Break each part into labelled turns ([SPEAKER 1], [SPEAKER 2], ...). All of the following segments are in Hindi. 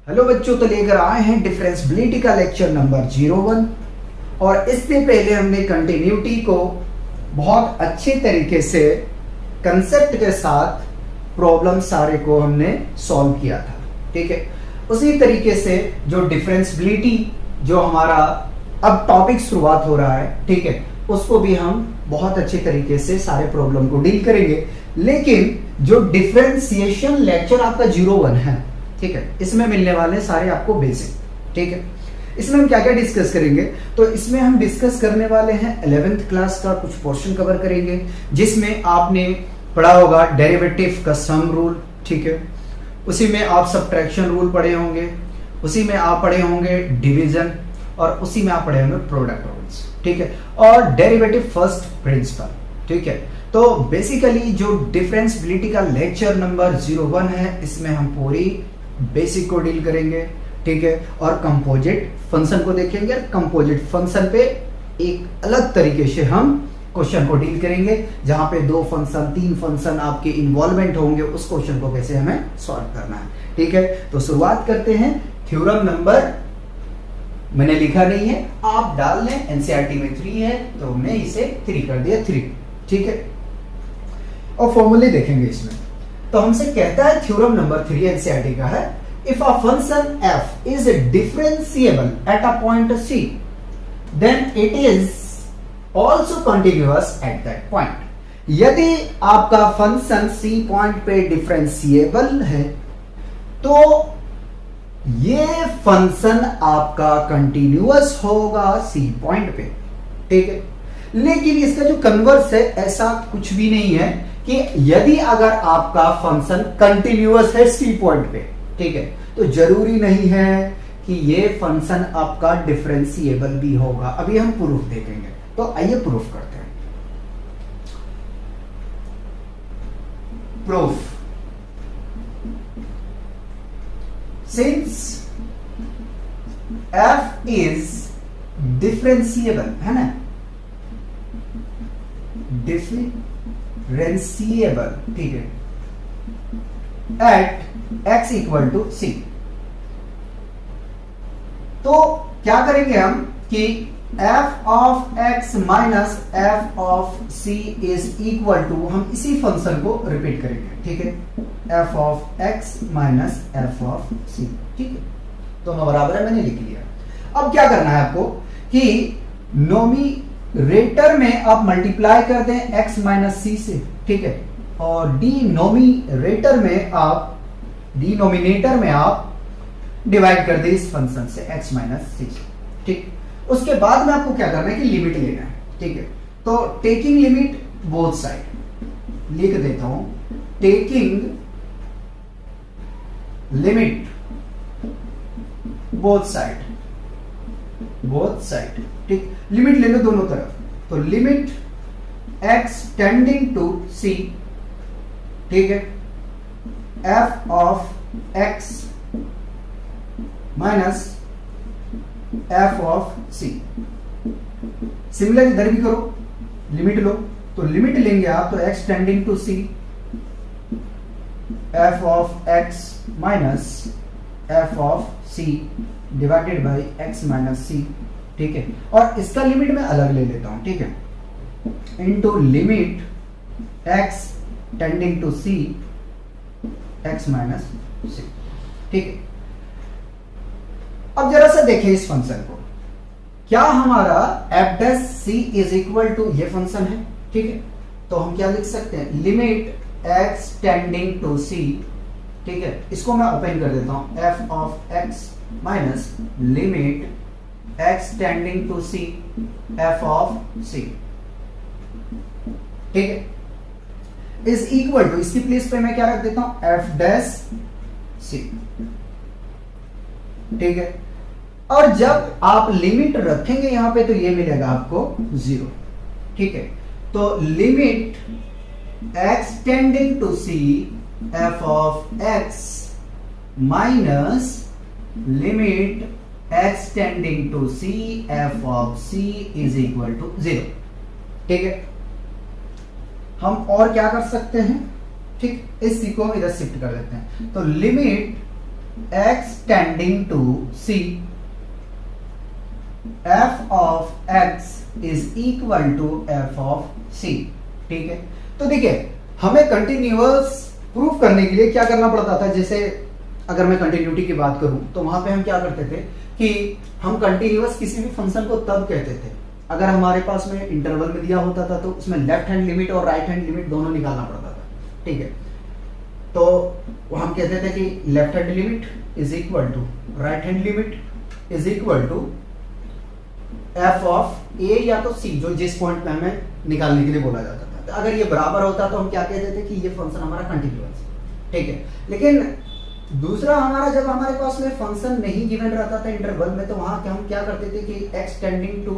[SPEAKER 1] हेलो बच्चों, तो लेकर आए हैं डिफरेंशियबिलिटी का लेक्चर नंबर 01। और इससे पहले हमने कंटिन्यूटी को बहुत अच्छे तरीके से कंसेप्ट के साथ प्रॉब्लम सारे को हमने सॉल्व किया था। ठीक है, उसी तरीके से जो डिफरेंशियबिलिटी जो हमारा अब टॉपिक शुरुआत हो रहा है, ठीक है, उसको भी हम बहुत अच्छे तरीके से सारे प्रॉब्लम को डील करेंगे। लेकिन जो डिफरेंशिएशन लेक्चर आपका 01 है, ठीक है, इसमें मिलने वाले सारे आपको बेसिक। ठीक है, इसमें हम क्या क्या डिस्कस करेंगे, तो इसमें हम डिस्कस करने वाले हैं 11th क्लास का कुछ पोर्शन कवर करेंगे, जिसमें आपने पढ़ा होगा डेरिवेटिव का सम रूल। ठीक है, उसी में आप सब्ट्रैक्शन रूल पढ़े होंगे, उसी में आप पढ़े होंगे डिवीजन, और उसी में आप पढ़े होंगे प्रोडक्ट रूल्स। ठीक है, और डेरिवेटिव फर्स्ट प्रिंसिपल। ठीक है, तो बेसिकली जो डिफरेंशियबिलिटी का लेक्चर नंबर 01 है, इसमें हम पूरी बेसिक को डील करेंगे। ठीक है, और कंपोजिट फंक्शन को देखेंगे। कंपोजिट फंक्शन पे एक अलग तरीके से हम क्वेश्चन को डील करेंगे, जहां पे 2 फंक्शन 3 फंक्शन आपके इन्वॉल्वमेंट होंगे, उस क्वेश्चन को कैसे हमें सॉल्व करना है। ठीक है, तो शुरुआत करते हैं। थ्योरम नंबर मैंने लिखा नहीं है, आप डाल लें, एनसीईआरटी में 3 है तो मैं इसे 3 कर दिया 3। ठीक है, और फॉर्मूले देखेंगे इसमें। तो हमसे कहता है थ्योरम नंबर 3 एनसीईआरटी का है, if a function f is differentiable at a point c, then it is also continuous at that point. यदि आपका फंक्शन c पॉइंट पे डिफरेंशिएबल है, तो ये फंक्शन आपका कंटीन्यूअस होगा c पॉइंट पे। ठीक है, लेकिन इसका जो कन्वर्स है, ऐसा कुछ भी नहीं है कि यदि अगर आपका फंक्शन कंटिन्यूअस है सी पॉइंट पे, ठीक है, तो जरूरी नहीं है कि ये फंक्शन आपका डिफरेंशिएबल भी होगा। अभी हम प्रूफ देखेंगे, तो आइए प्रूफ करते हैं। Proof, since f is differentiable, है ना, डिफरेंशिएबल, ठीक है, at x equal to c, तो क्या करेंगे हम कि f of x minus f of c is equal to, हम इसी फंक्शन को रिपीट करेंगे। ठीक है, f of x minus f of c। ठीक है, दोनों बराबर है, मैंने लिख लिया। अब क्या करना है आपको कि नोमिनेटर में आप मल्टीप्लाई कर दें x माइनस सी से। ठीक है, और डिनोमिनेटर में आप डिवाइड कर दें इस फंक्शन से x माइनस सी। ठीक, उसके बाद में आपको क्या करना है कि लिमिट लेना है। ठीक है, तो टेकिंग लिमिट बोथ साइड लिख देता हूं, टेकिंग लिमिट बोथ साइड। ठीक, लिमिट ले लो दोनों तरफ, तो limit x tending to c, ठीक है, f of x minus f of c। Similar इधर भी करो, लिमिट लो, तो लिमिट लेंगे आप, तो x tending to c, f of x minus f of c divided by x minus c। ठीक है, और इसका लिमिट मैं अलग ले लेता हूं। ठीक है, into limit x tending to c, x minus c। ठीक है, अब जरा सा देखें इस फंक्शन को, क्या हमारा f dash c is equal to ये फंक्शन है। ठीक है, तो हम क्या लिख सकते हैं, limit x tending to c। ठीक है, इसको मैं ओपन कर देता हूं, f of x minus limit x tending to c, f of c। ठीक है, इज इक्वल टू, इसकी प्लेस पे मैं क्या रख देता हूं, f डैश c। ठीक है, और जब आप लिमिट रखेंगे यहां पे, तो ये मिलेगा आपको 0। ठीक है, तो limit x tending to c, f of x minus limit x tending to c, f of c is equal to 0। ठीक है, हम और क्या कर सकते हैं, ठीक, इस सी को हम इधर शिफ्ट कर देते हैं, तो limit x tending to c, f of x is equal to f of c। ठीक है, तो देखिए हमें कंटिन्यूअस प्रूफ करने के लिए क्या करना पड़ता था। जैसे अगर मैं कंटिन्यूटी की बात करूं तो वहां पे हम क्या करते थे कि हम कंटिन्यूअस किसी भी फंक्शन को तब कहते थे अगर हमारे पास में इंटरवल में दिया होता था, तो उसमें लेफ्ट हैंड लिमिट और राइट हैंड लिमिट दोनों निकालना पड़ता था। ठीक है, तो हम कहते थे कि left hand limit is equal to right hand limit is equal to f of a या तो सी, जो जिस पॉइंट पे हमें निकालने के लिए बोला जाता था। तो अगर ये बराबर होता तो हम क्या कहते थे कि ये फंक्शन हमारा कंटिन्यूअस है। ठीक है, लेकिन दूसरा हमारा जब हमारे पास में फंक्शन नहीं गिवन रहता था इंटरवल में, तो वहां हम क्या करते थे कि x tending to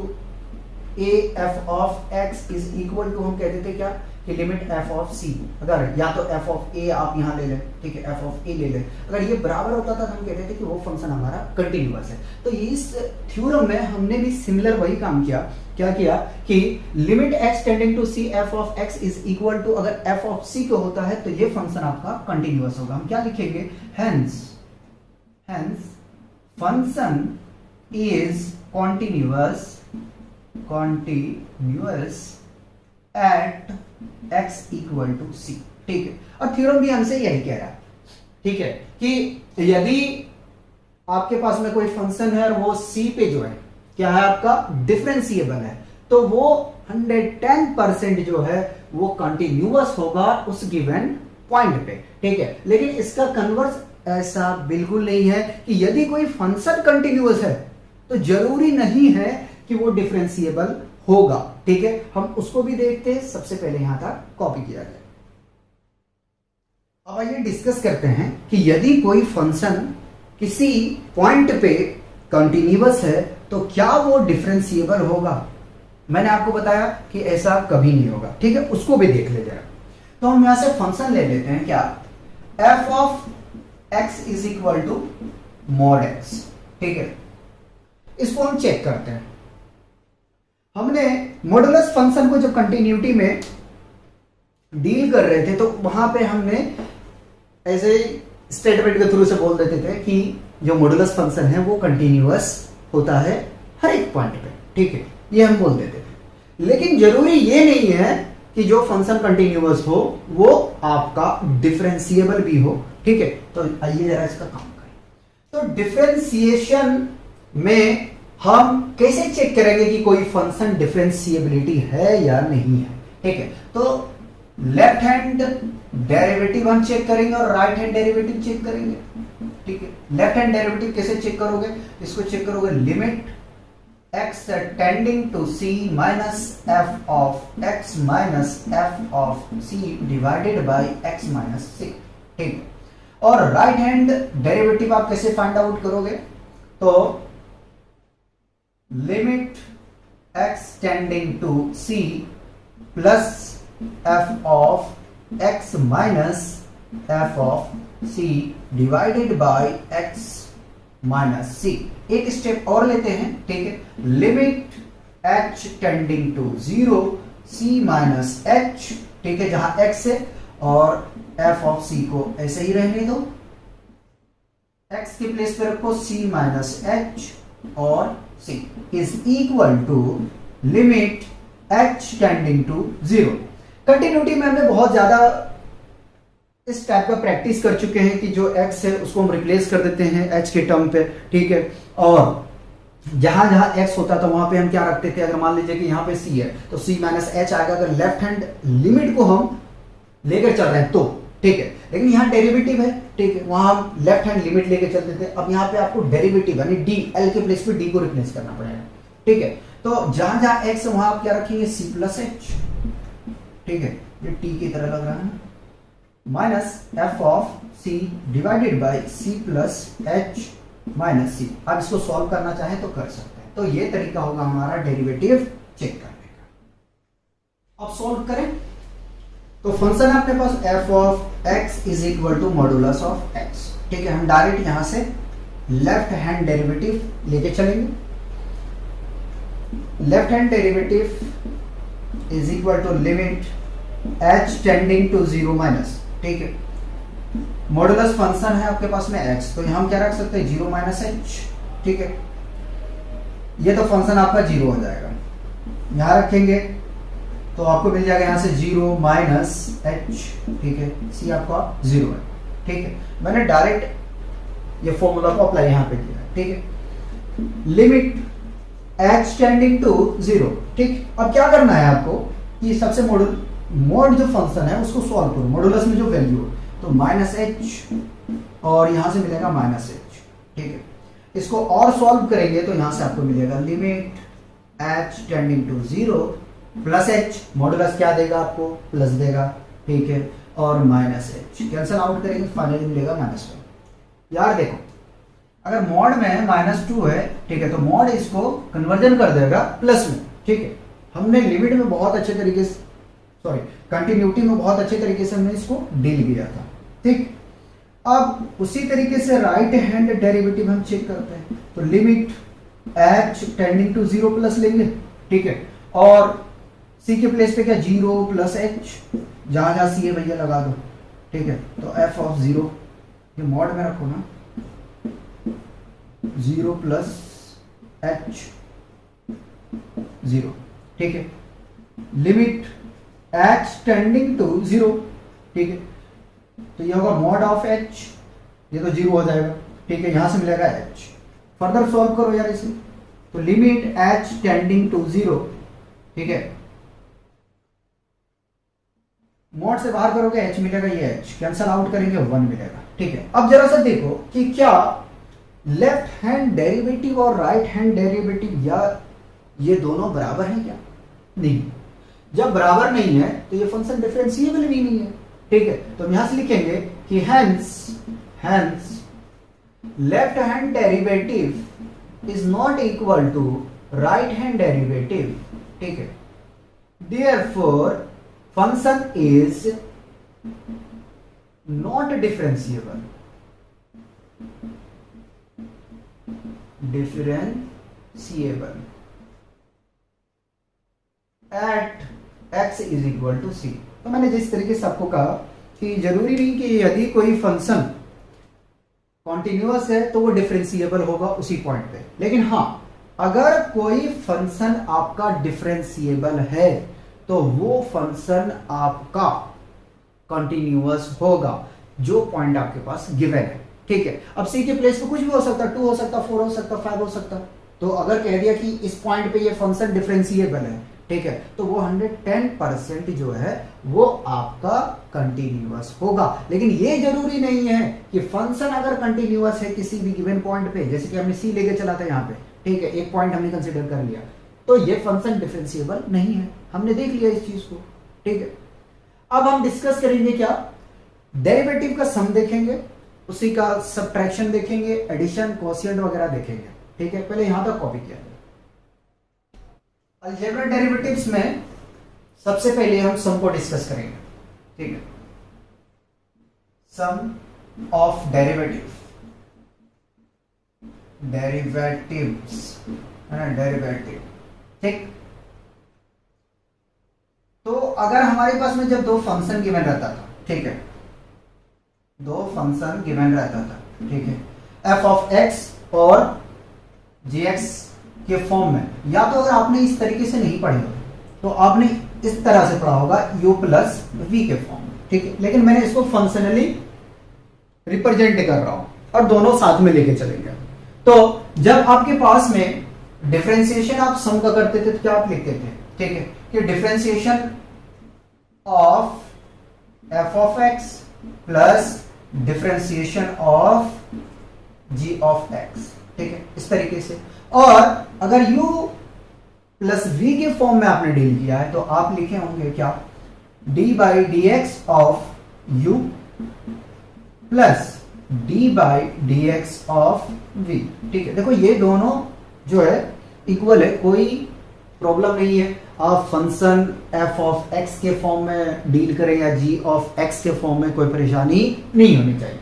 [SPEAKER 1] a f of x is equal to, हम कहते थे क्या कि लिमिट f ऑफ c, अगर या तो f ऑफ a आप यहां ले लें, ठीक है, f ऑफ a ले लें, अगर ये बराबर होता था तो हम कहते थे कि वो फंक्शन हमारा कंटिन्यूअस है। तो इस थ्योरम में हमने भी सिमिलर वही काम किया। क्या किया कि limit x tending to c f of x is equal to, अगर f ऑफ c को होता है तो ये फंक्शन आपका कंटिन्यूअस होगा। हम क्या लिखेंगे, hence function is continuous at x equal to c। ठीक है, और थ्योरम भी हमसे यही कह रहा है, ठीक है, कि यदि आपके पास में कोई फंक्शन है और वो c पे जो है क्या है आपका डिफरेंशिएबल है, तो वो 110% जो है वो कंटिन्यूअस होगा उस गिवन पॉइंट पे। ठीक है, लेकिन इसका कन्वर्स ऐसा बिल्कुल नहीं है कि यदि कोई फंक्शन कंटिन्यूअस है तो जरूरी नहीं है कि वो डिफरेंशिएबल होगा। ठीक है, हम उसको भी देखते हैं। सबसे पहले यहां तक कॉपी किया जाए। अब आइए डिस्कस करते हैं कि यदि कोई फंक्शन किसी पॉइंट पे कंटिन्यूअस है तो क्या वो डिफरेंशिएबल होगा। मैंने आपको बताया कि ऐसा कभी नहीं होगा। ठीक है, उसको भी देख ले जरा। तो हम यहां से फंक्शन ले लेते हैं, क्या, f of x is equal to mod x। ठीक है, इसको हम चेक करते हैं। हमने मॉडुलस फंक्शन को जब कंटिन्यूटी में डील कर रहे थे तो वहां पे हमने ऐसे स्टेटमेंट के थ्रू से बोल देते थे कि जो मॉडुलस फंक्शन है वो कंटिन्यूअस होता है हर एक पॉइंट पे। ठीक है, ये हम बोल देते थे। लेकिन जरूरी ये नहीं है कि जो फंक्शन कंटिन्यूअस हो वो आपका डिफरेंशिएबल भी हो। ठीक है, तो आइए जरा इसका काम करें। तो डिफरेंशिएशन में हम कैसे चेक करेंगे कि कोई फंक्शन डिफरेंशिएबिलिटी है या नहीं है। ठीक है, तो लेफ्ट हैंड डेरिवेटिव हम चेक करेंगे और राइट हैंड डेरिवेटिव चेक करेंगे। ठीक है, लेफ्ट हैंड डेरिवेटिव कैसे चेक करोगे, इसको चेक करोगे limit x tending to c minus f of x minus f of c divided by x minus c। ठीक, और राइट हैंड डेरिवेटिव आप कैसे फाइंड आउट करोगे, तो limit x tending to c plus f of x minus f of c divided by x minus c। एक स्टेप और लेते हैं। ठीक है, limit h tending to 0 c minus h। ठीक है, जहां x है, और f ऑफ c को ऐसे ही रहने दो, x के प्लेस पे रखो c माइनस h और c is equal to limit h tending to 0। Continuity में हमने बहुत ज्यादा इस टाइप का प्रैक्टिस कर चुके हैं कि जो x है उसको हम रिप्लेस कर देते हैं h के टर्म पे। ठीक है, और जहां जहां x होता था वहां पे हम क्या रखते थे, अगर मान लीजिए कि यहां पे c है तो c माइनस h आएगा अगर लेफ्ट हैंड लिमिट को हम लेकर चल रहे हैं तो। ठीक है, लेकिन यहाँ डेरिवेटिव है। ठीक है, वहां हम लेफ्ट हैंड लिमिट लेके चलते थे। अब यहाँ पे आपको डेरिवेटिव यानी डी, एल के प्लेस पे डी को रिप्लेस करना पड़ेगा। ठीक है, तो जहां जहां x है वहां आप क्या रखेंगे, c प्लस h। ठीक है, ये t की तरह लग रहा है, minus f of c divided bye c plus h minus c। आप इसको सॉल्व करना चाहें तो कर सकते हैं। तो ये तरीका होगा हमारा डेरिवेटिव चेक करने का। अब सॉल्व करें तो फंक्शन है अपने पास f of x is equal to modulus of x। ठीक है, हम डायरेक्ट यहां से लेफ्ट हैंड डेरिवेटिव लेके चलेंगे। Left hand derivative is equal to limit h tending to 0 minus. ठीक है, मॉडुलस फंक्शन है आपके पास में x, तो यहां हम क्या रख सकते हैं, 0 माइनस एच। ठीक है, ये तो फंक्शन आपका 0 हो जाएगा, यहां रखेंगे तो आपको मिल जाएगा यहां से 0 माइनस एच। ठीक है, सी आपका 0 है। ठीक है, मैंने डायरेक्ट ये फॉर्मूला को अप्लाई यहां पे किया। ठीक है, लिमिट h टेंडिंग टू 0। ठीक, अब क्या करना है आपको कि सबसे मोड जो फंक्शन है उसको सॉल्व करो, मॉडुलस में जो वैल्यू है, तो माइनस एच और यहां से मिलेगा माइनस एच। ठीक है, इसको और सॉल्व करेंगे तो यहां से आपको मिलेगा limit h tending to 0 plus h, modulus क्या देगा आपको, प्लस देगा। ठीक है, और माइनस एच कैंसिल आउट करेंगे, फाइनली मिलेगा -1। यार देखो, अगर मॉड में -2 है, ठीक है, तो मॉड इसको कन्वर्जन कर देगा प्लस में। ठीक है, हमने लिमिट में बहुत अच्छे तरीके से, सॉरी कंटिन्यूटी में बहुत अच्छे तरीके से हमने इसको डील किया था। ठीक, अब उसी तरीके से राइट हैंड डेरिवेटिव हम चेक करते हैं, तो limit h tending to 0 plus लेंगे। ठीक है, और c के प्लेस पे क्या 0 प्लस h, जहां जहां c है भैया लगा दो। ठीक है, तो f ऑफ 0 ये मॉड में रखो ना, 0 प्लस h 0। ठीक है, लिमिट h टेंडिंग टू 0। ठीक है, तो ये होगा मॉड ऑफ h, ये तो 0 हो जाएगा। ठीक है, यहां से मिलेगा h, फर्दर सॉल्व करो यार इसे, तो लिमिट h टेंडिंग टू 0। ठीक है, मॉड से बाहर करोगे h मिलेगा, ये h कैंसल आउट करेंगे 1 मिलेगा। ठीक है, अब जरा सा देखो कि क्या लेफ्ट हैंड डेरिवेटिव और राइट हैंड डेरिवेटिव या ये दोनों बराबर हैं क्या? नहीं, जब बराबर नहीं है तो ये फंक्शन डिफरेंशिएबल भी नहीं है। ठीक है, तो हम यहां से लिखेंगे कि hence left hand derivative is not equal to right hand derivative. ठीक है, therefore function is not differentiable at x is equal to c. तो मैंने जिस तरीके से आपको कहा कि जरूरी नहीं कि यदि कोई फंक्शन कॉन्टिन्यूअस है तो वो डिफरेंशिएबल होगा उसी पॉइंट पे, लेकिन हाँ, अगर कोई फंक्शन आपका डिफरेंशिएबल है तो वो फंक्शन आपका कॉन्टिन्यूअस होगा जो पॉइंट आपके पास गिवन है। ठीक है, अब सी के प्लेस पे कुछ भी हो सकता है, 2 हो सकता, 4 हो सकता, 5 हो सकता। तो अगर कह दिया कि इस पॉइंट पे ये फंक्शन डिफरेंशिएबल है, ठीक है, तो वो 110% जो है वो आपका कंटिन्यूअस होगा। लेकिन ये जरूरी नहीं है कि फंक्शन अगर कंटिन्यूअस है किसी भी गिवन पॉइंट पे, जैसे कि हमने सी लेके चला था यहाँ पे, ठीक है, एक पॉइंट हमने कंसीडर कर लिया, तो ये फंक्शन डिफरेंशिएबल नहीं है। हमने देख लिया इस चीज को। ठीक है, अब हम डिस्कस करेंगे क्या, डेरिवेटिव का सम देखेंगे, उसी का सब्ट्रैक्शन देखेंगे, एडिशन, कोशिएंट वगैरह देखेंगे। ठीक है, पहले यहां तक कॉपी किया। अलजेब्रा डेरिवेटिव्स में सबसे पहले हम सम को डिस्कस करेंगे। ठीक है, सम ऑफ डेरिवेटिव्स है ना, डेरिवेटिव। ठीक, तो अगर हमारे पास में जब दो फंक्शन गिवन रहता था, ठीक है, दो फंक्शन गिवन रहता था, ठीक है, एफ ऑफ एक्स और जी एक्स के फॉर्म में, या तो अगर आपने इस तरीके से नहीं पढ़े हो तो आपने इस तरह से पढ़ा होगा u प्लस वी के फॉर्म में। ठीक है, लेकिन मैंने इसको फंक्शनली रिप्रेजेंट कर रहा हूं और दोनों साथ में लेके चलेंगे। तो जब आपके पास में डिफरेंशिएशन आप सम का करते थे तो क्या आप लिखते थे, ठीक है, कि differentiation of f of x plus differentiation of g of x. ठीक है, इस तरीके से। और अगर u प्लस v के फॉर्म में आपने डील किया है तो आप लिखे होंगे क्या, d by d x of u plus d by d x of v। ठीक है, देखो ये दोनों जो है इक्वल है, कोई प्रॉब्लम नहीं है। आप फंक्शन f ऑफ x के फॉर्म में डील करें या g ऑफ x के फॉर्म में, कोई परेशानी नहीं होनी चाहिए।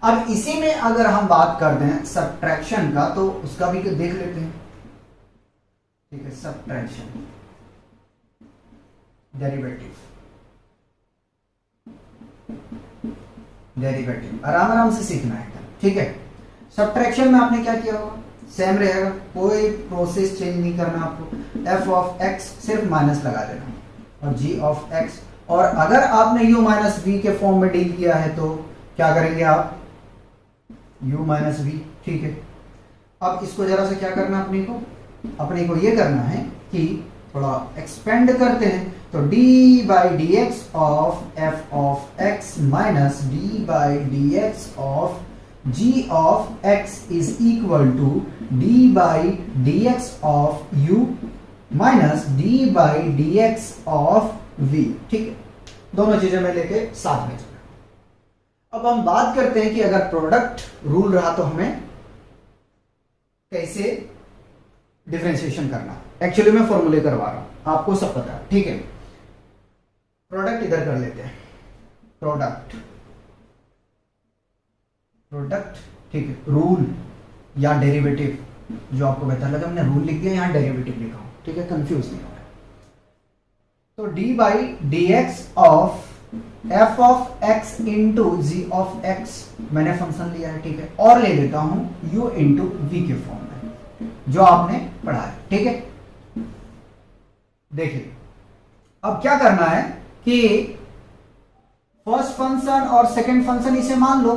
[SPEAKER 1] अब इसी में अगर हम बात करते हैं सब्ट्रैक्शन का, तो उसका भी देख लेते हैं। ठीक है, सब्ट्रैक्शन डेरिवेटिव। डेरिवेटिव, आराम आराम से सीखना है, ठीक है। सब्ट्रैक्शन में आपने क्या किया होगा, सेम रहेगा, कोई प्रोसेस चेंज नहीं करना आपको। एफ ऑफ एक्स सिर्फ माइनस लगा देना और जी ऑफ एक्स, और अगर आपने u माइनस वी के फॉर्म में डील किया है तो क्या करेंगे आप, u माइनस वी, ठीक है। अब इसको जरा सा क्या करना अपने को ये करना है कि थोड़ा एक्सपेंड करते हैं, तो d by d x of f of x minus d by d x of g of x is equal to d by d x of u minus d by d x of v, ठीक है। दोनों चीजें मैं लेके साथ में चल। अब हम बात करते हैं कि अगर प्रोडक्ट रूल रहा तो हमें कैसे डिफरेंशिएशन करना। एक्चुअली मैं फॉर्मूले करवा रहा हूं, आपको सब पता है, ठीक है। प्रोडक्ट इधर कर लेते हैं, प्रोडक्ट, ठीक है। रूल या डेरिवेटिव, जो आपको बेहतर लगे, हमने रूल लिख दिया, यहां डेरिवेटिव लिखा हूं, ठीक है, कंफ्यूज नहीं हो रहा। तो d by d x of f of x into g of x मैंने फंक्शन लिया है, ठीक है, और ले लेता हूं u इंटू वी के फॉर्म में, जो आपने पढ़ा है, ठीक है। देखिए अब क्या करना है कि फर्स्ट फंक्शन और सेकंड फंक्शन इसे मान लो,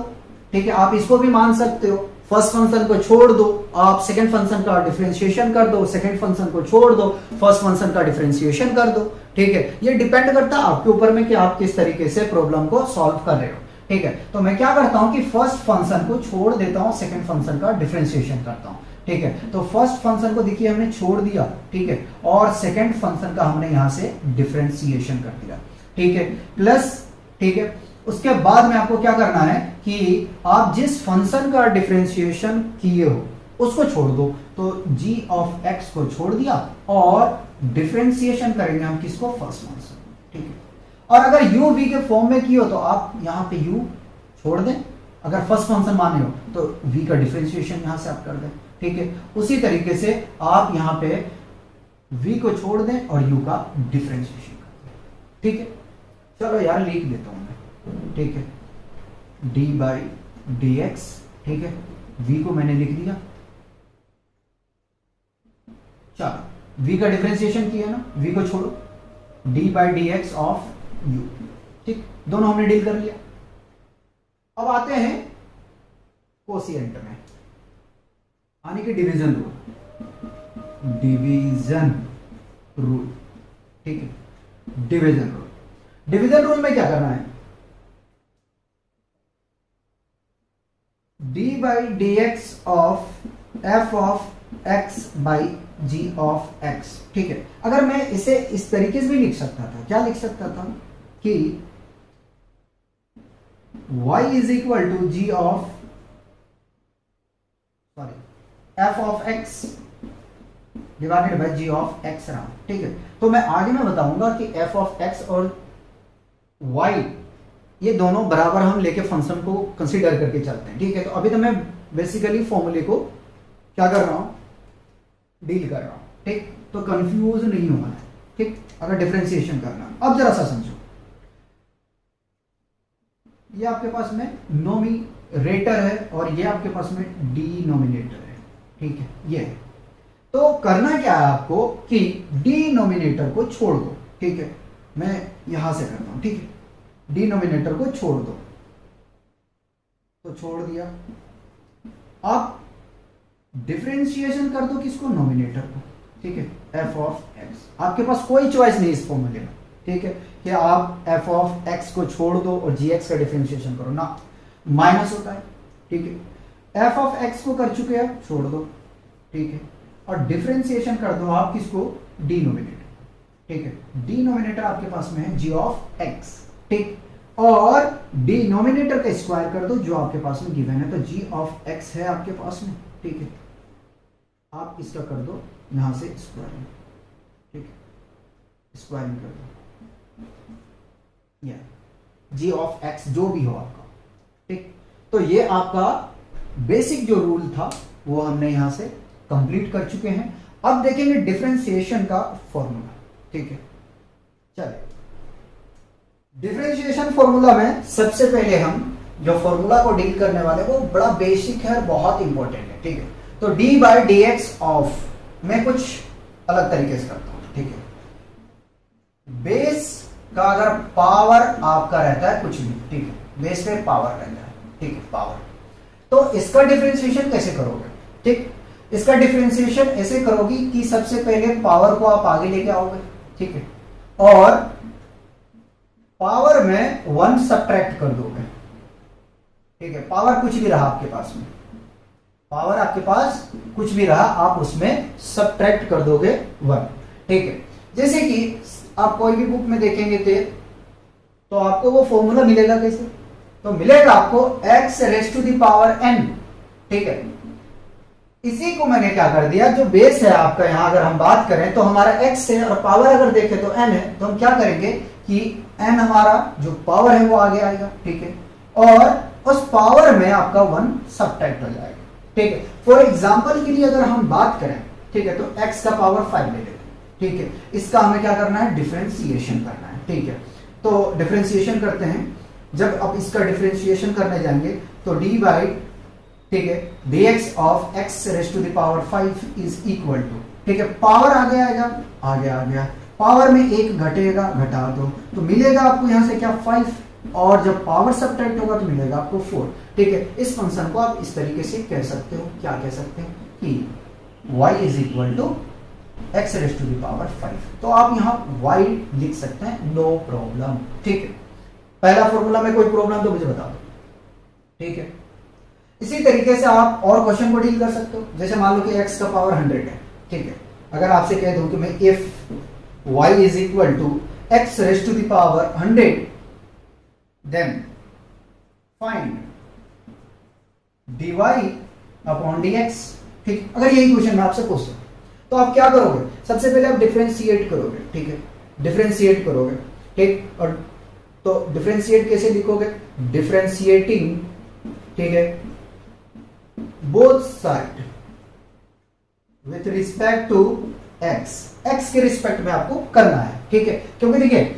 [SPEAKER 1] ठीक है। आप इसको भी मान सकते हो, फर्स्ट फंक्शन को छोड़ दो, आप सेकंड फंक्शन का डिफरेंशिएशन कर दो, सेकंड फंक्शन को छोड़ दो, फर्स्ट फंक्शन का डिफरेंशिएशन कर दो, ठीक है। ये डिपेंड करता है आपके ऊपर में कि आप किस तरीके से प्रॉब्लम को सॉल्व कर रहे हो, ठीक है। तो मैं क्या करता हूं कि फर्स्ट फंक्शन को छोड़ देता हूं, सेकंड फंक्शन का डिफरेंशिएशन करता हूं, ठीक है। तो फर्स्ट फंक्शन को देखिए हमने छोड़ दिया, ठीक है, और सेकंड फंक्शन का हमने यहां से डिफरेंशिएशन कर दिया, ठीक है, प्लस, ठीक है। उसके बाद में आपको क्या करना है कि आप जिस फंक्शन का डिफरेंशिएशन किए हो उसको छोड़ दो, तो g ऑफ x को छोड़ दिया और डिफरेंशिएशन करेंगे हम किसको, फर्स्ट फंक्शन, ठीक है। और अगर u v के फॉर्म में किए हो तो आप यहां पे u छोड़ दें, अगर फर्स्ट फंक्शन माने हो तो v का डिफरेंशिएशन यहां से आप कर दें, ठीक है। उसी तरीके से आप यहां पे v को छोड़ दें और u का डिफरेंशिएशन कर दें, ठीक है। चलो यार लिख देता हूं मैं, ठीक है, d बाई डी एक्स, ठीक है, v को मैंने लिख दिया। चलो v का डिफरेंशिएशन किया ना, v को छोड़ो, d by d x of u, ठीक, दोनों हमने डील कर लिया। अब आते हैं कोशिएंट में, यानी कि डिवीजन रूल, ठीक है। डिवीजन रूल में क्या करना है, d by d x of f of x by g of x, ठीक है। अगर मैं इसे इस तरीके से भी लिख सकता था, क्या लिख सकता था कि y is equal to g of f of x divided by g of x रहा, ठीक है। तो मैं आगे में बताऊंगा कि एफ ऑफ एक्स और y ये दोनों बराबर हम लेके फंक्शन को कंसीडर करके चलते हैं, ठीक है। तो अभी तो मैं बेसिकली फॉर्मूले को क्या कर रहा हूं, डील कर रहा हूं, ठीक। तो कंफ्यूज नहीं होना है, ठीक, अगर डिफरेंशिएशन करना। अब जरा सा समझो, ये आपके पास में नोमिनेटर है और ये आपके पास में डिनोमिनेटर है, ठीक है, ये है। तो करना क्या है आपको कि डिनोमिनेटर को छोड़ दो, ठीक है। मैं यहां से करता हूं, ठीक है, डिनोमिनेटर को छोड़ दो, तो छोड़ दिया। अब डिफरेंशिएशन कर दो किसको, नोमिनेटर को, ठीक है, एफ ऑफ एक्स। आपके पास कोई चॉइस नहीं इस फॉर्मूले में, ठीक है, कि आप एफ ऑफ एक्स को छोड़ दो और जी एक्स का डिफरेंशिएशन करो ना, माइनस होता है, ठीक है। एफ ऑफ एक्स को कर चुके हैं, छोड़ दो, ठीक है, और डिफरेंशिएशन कर दो आप किसको, डिनोमिनेटर, ठीक है। डिनोमिनेटर आपके पास में है जी ऑफ एक्स, ठीक, और डिनोमिनेटर का स्क्वायर कर दो जो आपके पास में गिवन है, तो जी ऑफ एक्स है आपके पास में, ठीक है। आप इसका कर दो यहां से स्क्वायरिंग, ठीक है, स्क्वायरिंग कर दो, या जी ऑफ एक्स जो भी हो आपका, ठीक। तो ये आपका बेसिक जो रूल था वो हमने यहां से कंप्लीट कर चुके हैं। अब देखेंगे डिफरेंशिएशन का फॉर्मूला, ठीक है। चलिए डिफरेंशिएशन फॉर्मूला में सबसे पहले हम जो फॉर्मूला को डील करने वाले वो बड़ा बेसिक है और बहुत इंपॉर्टेंट है, ठीक है। तो D by d x of, मैं कुछ अलग तरीके से करता हूं, ठीक है। बेस का अगर पावर आपका रहता है कुछ भी, ठीक है, बेस पे पावर रहता है, ठीक है, पावर, तो इसका डिफरेंशिएशन कैसे करोगे, ठीक। इसका डिफरेंशिएशन ऐसे करोगी कि सबसे पहले पावर को आप आगे लेके आओगे, ठीक है, और पावर में 1 सब्ट्रैक्ट कर दोगे, ठीक है। पावर कुछ भी रहा आपके पास में, पावर आपके पास कुछ भी रहा, आप उसमें सब्ट्रैक्ट कर दोगे 1, ठीक है। जैसे कि आप कोई भी बुक में देखेंगे तो आपको वो फॉर्मूला मिलेगा कैसे, तो मिलेगा आपको x raise to the power n, ठीक है। इसी को मैंने क्या कर दिया, जो बेस है आपका, यहां अगर हम बात करें तो हमारा x है और पावर अगर देखें तो n है, तो हम क्या करेंगे कि n हमारा जो पावर है वो आगे आएगा, ठीक है, और उस पावर में आपका 1 सब्ट्रैक्ट हो जाएगा, ठीक है। फॉर एग्जांपल के लिए अगर हम बात करें, ठीक है, तो x का पावर 5 ले लेते हैं, ठीक है। इसका हमें क्या करना है, डिफरेंशिएशन करना है, ठीक है। तो डिफरेंशिएशन करते हैं, जब आप इसका डिफरेंशिएशन करने जाएंगे तो डी बाई, ठीक है, d x of x raise to the power 5 is equal to, ठीक है, पावर आगे आएगा, आगे आ गया, पावर में 1 घटेगा, घटा दो, तो मिलेगा आपको यहां से क्या 5, और जब पावर सब्ट्रैक्ट होगा तो मिलेगा आपको 4, ठीक है। इस फंक्शन को आप इस तरीके से कह सकते हो, क्या कह सकते हैं कि y is equal to x raise to the power 5, तो आप यहां y लिख सकते हैं, नो प्रॉब्लम, ठीक है। पहला फॉर्मूला में कोई प्रॉब्लम तो मुझे बता दो, ठीक है। इसी तरीके से आप और क्वेश्चन को डील कर सकते हो, जैसे मान लो कि x का पावर 100 है, ठीक है। अगर आपसे कह दूं कि मैं if y is equal to x raise to the power 100 then find dy upon dx, ठीक। अगर यही क्वेश्चन मैं आपसे पूछता हूं तो आप क्या करोगे, सबसे पहले आप डिफरेंशिएट करोगे, ठीक है, डिफरेंशिएट करोगे, ठीक। और तो डिफरेंशिएट कैसे लिखोगे, डिफरेंशिएटिंग, ठीक है, both side with respect to x, x के रिस्पेक्ट में आपको करना है, ठीक है। क्योंकि देखिए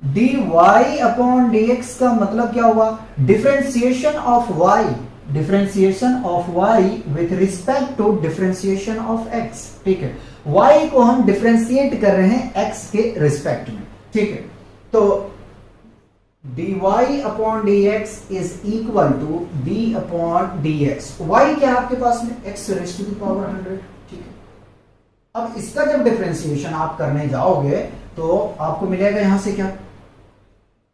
[SPEAKER 1] dy अपॉन dx का मतलब क्या हुआ, differentiation of y, differentiation of y with respect to differentiation of x, ठीक है। y को हम डिफरेंशिएट कर रहे हैं x के रिस्पेक्ट में, ठीक है। तो dy upon dx is equal to d upon dx, y क्या है आपके पास में, x raise to the power 100, ठीक है। अब इसका जब डिफरेंशिएशन आप करने जाओगे तो आपको मिलेगा यहां से क्या,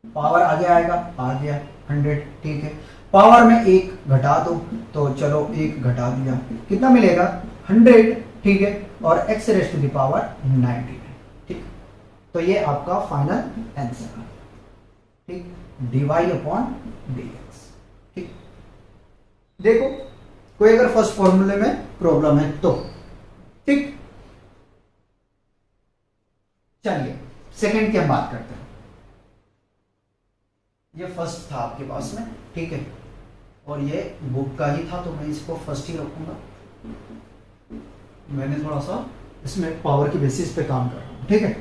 [SPEAKER 1] पावर आगे आएगा, आ गया 100, ठीक है। पावर में 1 घटा दो, तो चलो 1 घटा दिया, कितना मिलेगा 100, ठीक है, और x raise to the power 90, ठीक। तो ये आपका फाइनल आंसर है, ठीक, dy अपॉन dx, ठीक। देखो कोई अगर फर्स्ट फॉर्मूले में प्रॉब्लम है तो, ठीक। चलिए सेकंड की हम बात करते हैं। ये फर्स्ट था आपके पास में, ठीक है, और ये बुक का ही था तो मैं इसको फर्स्ट ही रखूंगा। मैंने थोड़ा सा इसमें पावर की बेसिस पे काम कर रहा हूं, ठीक है।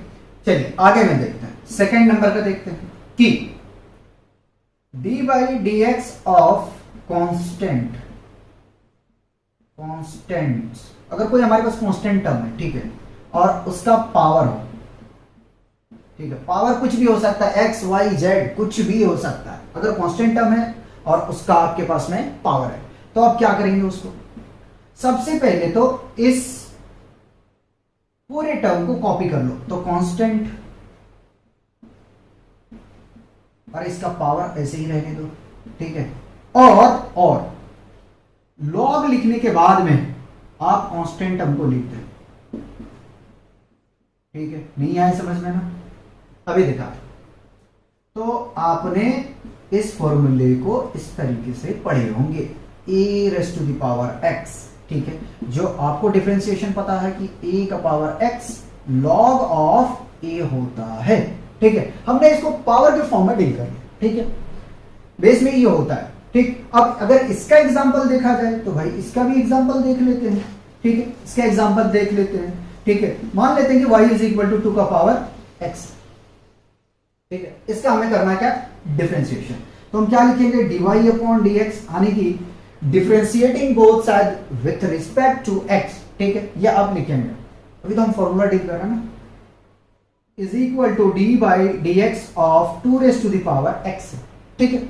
[SPEAKER 1] चलिए आगे में देखते हैं, सेकंड नंबर का देखते हैं कि D by d x of constant, constant, अगर कोई हमारे पास कांस्टेंट टर्म है, ठीक है, और उसका पावर हो, ठीक है, पावर कुछ भी हो सकता है, एक्स वाई जेड कुछ भी हो सकता है, अगर कांस्टेंट टर्म है और उसका आपके पास में पावर है, तो आप क्या करेंगे उसको, सबसे पहले तो इस पूरे टर्म को कॉपी कर लो, तो कांस्टेंट और इसका पावर ऐसे ही रहने दो, ठीक है, और लॉग लिखने के बाद में आप कांस्टेंट टर्म को लिख दें, ठीक है। नहीं आए समझ में ना, अभी दिखा, तो आपने इस फॉर्मूले को इस तरीके से पढ़े होंगे, a raise to the power x, ठीक है, जो आपको डिफरेंशिएशन पता है कि a का power x log of a होता है, ठीक है। हमने इसको पावर के फॉर्म में डील कर लिया, ठीक है, बेस में ये होता है, ठीक। अब अगर इसका एग्जांपल देखा जाए तो भाई इसका भी एग्जांपल देख लेते हैं, ठीक है, इसका एग्जांपल देख लेते हैं, ठीक है। मान लेते हैं कि y इज इक्वल टू 2 का पावर x, ठीक है। इसका हमें करना क्या, डिफरेंशिएशन। तो हम क्या लिखेंगे, dy अपॉन dx, यानी कि differentiating both side with respect to x, ठीक है, ये अब लिखेंगे, अभी तो हम फॉर्मूला डील कर रहे हैं ना, is equal to d by d x of 2 raise to the power x, ठीक है।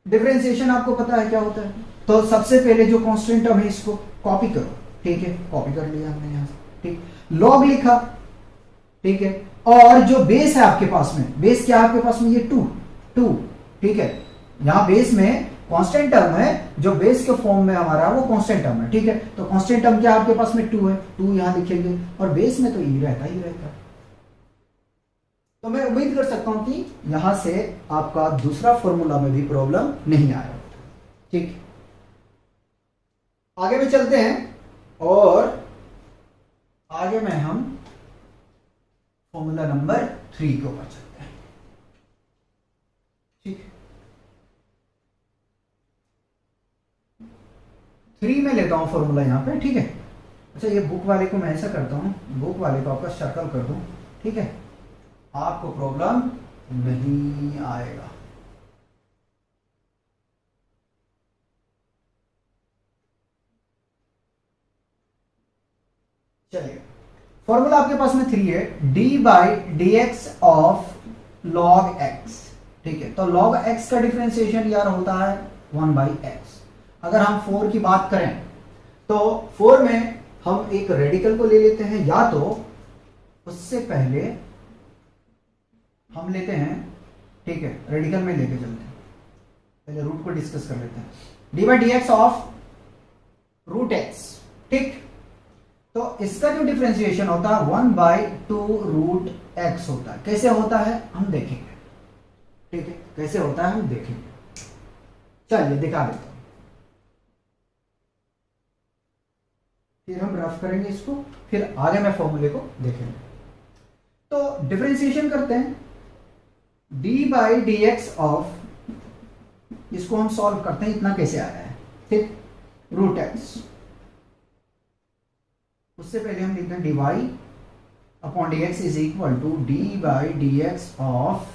[SPEAKER 1] डिफरेंशिएशन आपको पता है क्या होता है, तो सबसे पहले जो कांस्टेंट टर्म है इसको कॉपी करो, ठीक है, कॉपी कर लिया हमने यहां से, ठीक, लॉग लिखा, ठीक है, और जो बेस है आपके पास में, बेस क्या है आपके पास में, ये 2, ठीक है, यहां बेस में कांस्टेंट टर्म है, जो बेस के फॉर्म में हमारा वो कांस्टेंट टर्म है, ठीक है, तो कांस्टेंट टर्म क्या आपके पास में 2 है, 2 यहां लिखेंगे, और बेस में तो ई रहता ही रहता है। तो मैं उम्मीद कर सकता हूं कि यहां से आपका दूसरा फॉर्मूला में भी प्रॉब्लम नहीं आया, ठीक। आगे में चलते हैं, और आगे में हम फॉर्मूला नंबर 3 के ऊपर चलते हैं, ठीक। 3 में लेता हूं फॉर्मूला यहां पे, ठीक है। अच्छा, ये बुक वाले को मैं ऐसा करता हूं, बुक वाले को आपका सर्कल कर दूं, ठीक है, आपको प्रॉब्लम नहीं आएगा। चलिए, फॉर्मूला आपके पास में 3 है, d by d x of log x, ठीक है, तो लॉग x का डिफरेंशिएशन यार होता है 1 बाई एक्स। अगर हम 4 की बात करें तो 4 में हम एक रेडिकल को ले लेते हैं, या तो उससे पहले हम लेते हैं, ठीक है, रेडिकल में लेके चलते हैं, पहले रूट को डिस्कस कर लेते हैं, d by d x of root x, ठीक। तो इसका जो डिफरेंशिएशन होता है 1 बाई 2 रूट एक्स होता है। कैसे होता है हम देखेंगे, ठीक है, कैसे होता है हम देखेंगे। चलिए दिखा देता हूं, फिर हम रफ करेंगे इसको, फिर आगे मैं फॉर्मूले को देखेंगे। तो डिफरेंशिएशन करते हैं, d by d x of, इसको हम सॉल्व करते हैं, इतना कैसे आ रहा है, ठीक, रूट एक्स, उससे पहले हम लिखते हैं d y upon d x is equal to d by d x of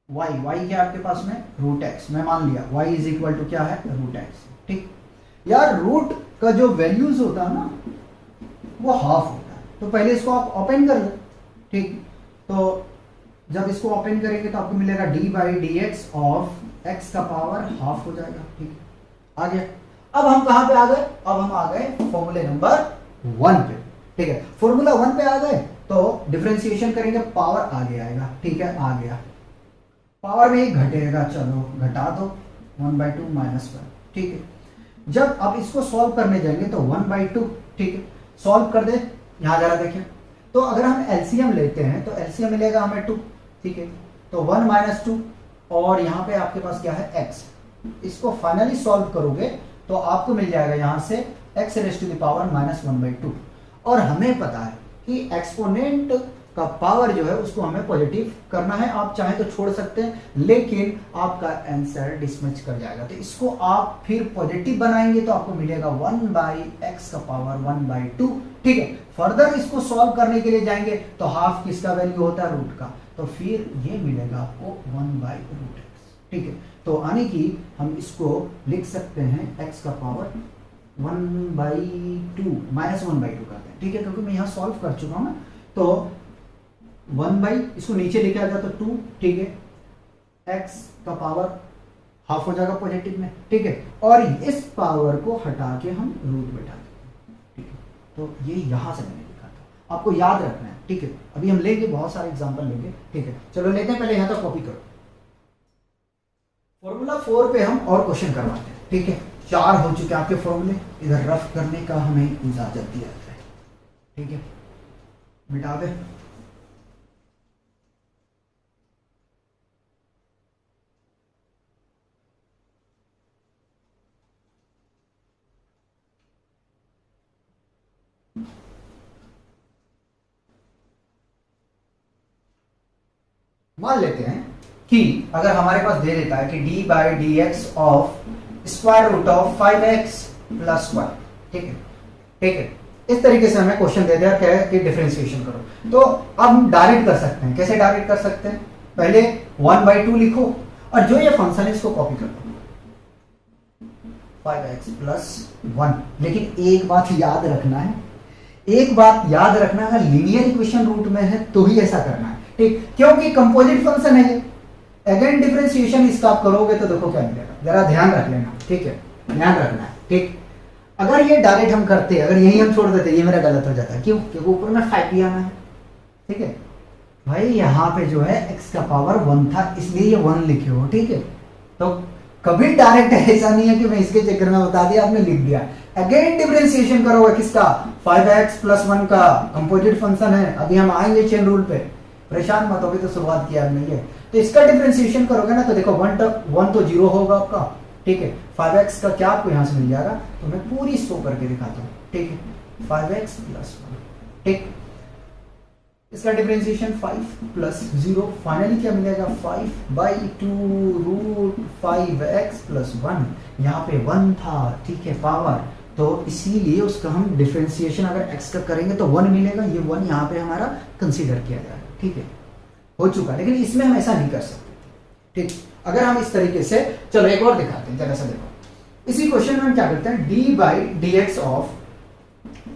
[SPEAKER 1] y, y क्या आपके पास में, रूट एक्स, मैं मान लिया वाई इज इक्वल टू क्या है, रूट एक्स, ठीक। यार रूट का जो वैल्यूज होता है ना वो हाफ होता है, तो पहले इसको आप ओपन कर लो, ठीक, तो जब इसको ओपन करेंगे तो आपको मिलेगा D by d x of x का पावर हाफ हो जाएगा, ठीक, आ गया। अब हम कहां पे आ गए, अब हम आ गए फॉर्मूले नंबर 1 पे, ठीक है, फॉर्मूला 1 पे आ गए तो डिफरेंशिएशन करेंगे, पावर आगे आएगा, ठीक है, आ गया, पावर में ही घटेगा, चलो घटा दो, 1/2 -1, ठीक है। जब अब इसको सॉल्व करने जाएंगे तो 1/2, ठीक है, सॉल्व कर दे, यहां जरा देखिए, तो अगर हम एलसीएम लेते हैं तो एलसीएम मिलेगा हमें 2, ठीक है, तो 1 - 2, और यहां पे आपके पास क्या है, x, इसको फाइनली सॉल्व करोगे तो आपको मिल जाएगा यहां से x raise to the power -1/2, और हमें पता है कि एक्सपोनेंट का पावर जो है उसको हमें पॉजिटिव करना है, आप चाहे तो छोड़ सकते हैं, लेकिन आपका आंसर डिसमैच कर जाएगा, तो इसको आप फिर पॉजिटिव बनाएंगे तो आपको मिलेगा 1/x का पावर 1/2, ठीक है। फर्दर इसको सॉल्व करने के लिए जाएंगे तो हाफ किसका वैल्यू होता है, रूट का, तो फिर ये मिलेगा आपको 1/√x, ठीक है। तो यानी कि हम इसको लिख सकते हैं x का पावर 1/2 -1/2 करते हैं, ठीक है, क्योंकि मैं यहां सॉल्व कर चुका हूं ना, तो 1 इसको नीचे लेके आ जाए तो 2, ठीक है, x का पावर हाफ हो जाएगा पॉजिटिव में, ठीक है, और इस पावर को हटा के हम रूट बैठा देंगे, ठीक है। तो ये यहां से मैंने लिखा था, आपको याद रखना है, ठीक है। अभी हम लेंगे, बहुत सारे एग्जांपल लेंगे, ठीक है, चलो लेते हैं, पहले यहां तक कॉपी करो। फॉर्मूला 4 पे हम और क्वेश्चन करवाते हैं, ठीक है, 4 हो चुके आपके फॉर्मूले, इधर रफ करने का हमें इजाजत दिया जाए, ठीक है, मिटा दे। मान लेते हैं कि अगर हमारे पास दे देता है कि d by d x of square root of 5x plus 1, ठीक है, ठीक है, इस तरीके से हमें क्वेश्चन दे दिया क्या है कि डिफरेंशिएशन करो, तो अब हम डायरेक्ट कर सकते हैं, कैसे डायरेक्ट कर सकते हैं, पहले 1/2 लिखो और जो ये फंक्शन है इसको कॉपी कर दो 5x+1। लेकिन एक बात याद रखना है, एक बात याद रखना है, लीनियर इक्वेशन रूट में है तो ही ऐसा करना है, ठीक, क्योंकि कंपोजिट फंक्शन है ये। अगेन डिफरेंशिएशन इसका आप करोगे तो देखो क्या मिलेगा, जरा ध्यान रख लेना, ठीक है, ध्यान रखना है, ठीक। अगर ये डायरेक्ट हम करते, अगर यही हम छोड़ देते, ये मेरा गलत हो जाता है, क्यों? क्योंकि ऊपर में 5 भी आना है, ठीक है भाई। यहाँ पे जो है x का पावर 1 था इसलिए ये 1 लिखे हो, ठीक है। तो कभी डायरेक्ट ऐसा नहीं है कि मैं इसके चक्कर में बता दिया आपने लिख दिया। अगेन डिफरेंशिएशन करोगे किसका? 5x+1 का कंपोजिट फंक्शन है। अभी हम आएंगे चेन रूल पे, परेशान मत होगे, तो शुरुआत किया हमने ये। तो इसका डिफरेंशिएशन करोगे ना तो देखो 1 तो 0 होगा आपका, ठीक है। 5x का क्या आपको यहां से मिल जाएगा, तो मैं पूरी शो करके दिखाता हूं, ठीक है। 5x+1, ठीक। इसका डिफरेंशिएशन 5+0, फाइनली क्या मिलेगा 5/2√5x+1। यहाँ पे 1 था, ठीक है, पावर, तो इसीलिए उसका हम डिफरेंशिएशन अगर x का करेंगे तो 1 मिलेगा। ये 1 यहाँ पे हमारा कंसीडर किया जाएगा, ठीक है, हो चुका। लेकिन इसमें हम ऐसा नहीं कर सकते, ठीक। अगर हम इस तरीके से, चलो एक और दिखाते हैं, जरा सा देखो। इसी क्वेश्चन में हम क्या करते हैं, d/dx of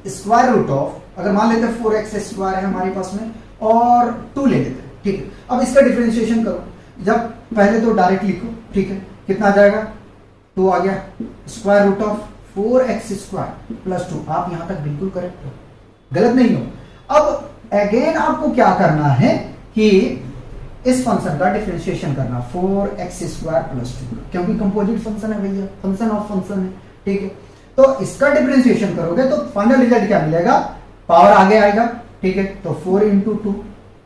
[SPEAKER 1] square root of, अगर मान लेते हैं 4x² है हमारे पास में और 2 ले लेते हैं, ठीक है। अब इसका डिफरेंशिएशन करो, जब पहले तो डायरेक्ट लिखो, ठीक है, कितना आ जाएगा, 2 आ गया, स्क्वायर रूट ऑफ 4x² + 2। आप यहां तक बिल्कुल करेक्ट हो, गलत नहीं हो। अब अगेन आपको क्या करना है कि इस फंक्शन का डिफरेंशिएशन करना, 4x² + 2, क्योंकि कंपोजिट फंक्शन है भैया, फंक्शन ऑफ फंक्शन है, ठीक है। तो इसका डिफरेंशिएशन करोगे तो फाइनल रिजल्ट क्या मिलेगा, पावर आगे आएगा, ठीक है, तो 4 × 2,